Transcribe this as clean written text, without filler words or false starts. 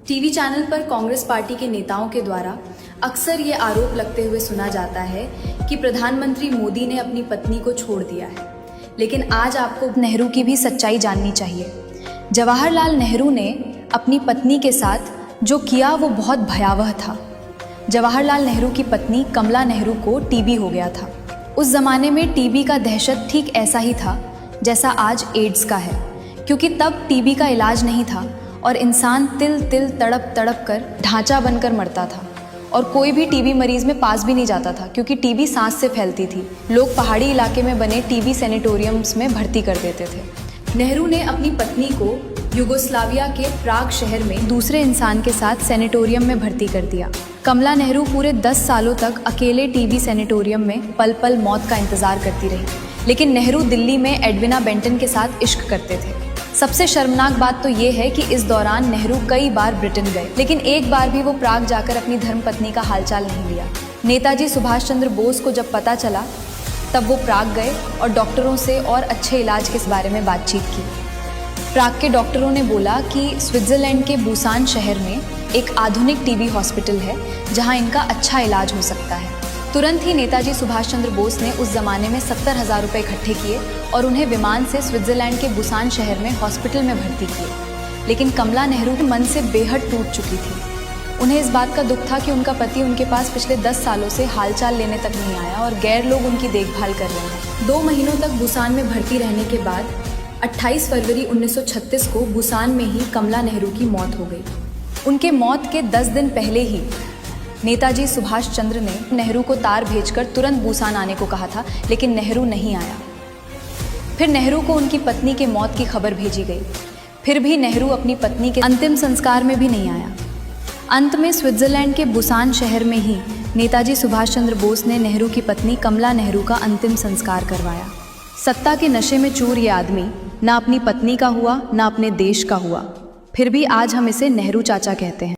TV channel पर Congress party के नेताओं के द्वारा अक्सर ये आरोप लगते हुए सुना जाता है कि प्रधानमंत्री मोदी ने अपनी पत्नी को छोड़ दिया है। लेकिन आज आपको नेहरू की भी सच्चाई जाननी चाहिए। जवाहरलाल नेहरू ने अपनी पत्नी के साथ जो किया वो बहुत भयावह था। जवाहरलाल नेहरू की पत्नी कमला नेहरू को टीबी हो गया था। उस ज़माने में टीबी का दहशत ठीक ऐसा ही था जैसा आज एड्स का है, क्योंकि तब टीबी का इलाज नहीं था और इंसान तिल तिल तड़प तड़प कर ढांचा बनकर मरता था और कोई भी टीबी मरीज में पास भी नहीं जाता था, क्योंकि टीबी सांस से फैलती थी। लोग पहाड़ी इलाके में बने टीबी सैनिटोरियम्स में भर्ती कर देते थे। नेहरू ने अपनी पत्नी को युगोस्लाविया के प्राग शहर में दूसरे इंसान के साथ सैनिटोरियम में भर्ती कर दिया। कमला नेहरू पूरे 10 सालों तक अकेले टीबी सैनिटोरियम में पल पल मौत का इंतजार करती रही, लेकिन नेहरू दिल्ली में एडविना बेंटन के साथ इश्क करते थे। सबसे शर्मनाक बात तो ये है कि इस दौरान नेहरू कई बार ब्रिटेन गए, लेकिन एक बार भी वो प्राग जाकर अपनी धर्मपत्नी का हालचाल नहीं लिया। नेताजी सुभाष चंद्र बोस को जब पता चला तब वो प्राग गए और डॉक्टरों से और अच्छे इलाज के बारे में बातचीत की। प्राग के डॉक्टरों ने बोला कि स्विट्जरलैंड के बुसान शहर में एक आधुनिक टीबी हॉस्पिटल है जहां इनका अच्छा इलाज हो सकता है। तुरंत ही नेताजी सुभाष चंद्र बोस ने उस जमाने में 70,000 रुपये इकट्ठे किए और उन्हें विमान से स्विट्जरलैंड के बुसान शहर में हॉस्पिटल में भर्ती किए। लेकिन कमला नेहरू के मन से बेहद टूट चुकी थी। उन्हें इस बात का दुख था कि उनका पति उनके पास पिछले 10 सालों से हालचाल लेने तक नहीं आया और गैर लोग उनकी देखभाल कर रहे हैं। 2 महीनों तक बुसान में भर्ती रहने के बाद 28 फरवरी 1936 को बुसान में ही कमला नेहरू की मौत हो गई। उनके मौत के 10 दिन पहले ही नेताजी सुभाष चंद्र ने नेहरू को तार भेजकर तुरंत बुसान आने को कहा था, लेकिन नेहरू नहीं आया। फिर नेहरू को उनकी पत्नी के मौत की खबर भेजी गई, फिर भी नेहरू अपनी पत्नी के अंतिम संस्कार में भी नहीं आया। अंत में स्विट्जरलैंड के बुसान शहर में ही नेताजी सुभाष चंद्र बोस ने नेहरू की पत्नी कमला नेहरू का अंतिम संस्कार करवाया। सत्ता के नशे में चूर ये आदमी ना अपनी पत्नी का हुआ ना अपने देश का हुआ, फिर भी आज हम इसे नेहरू चाचा कहते हैं।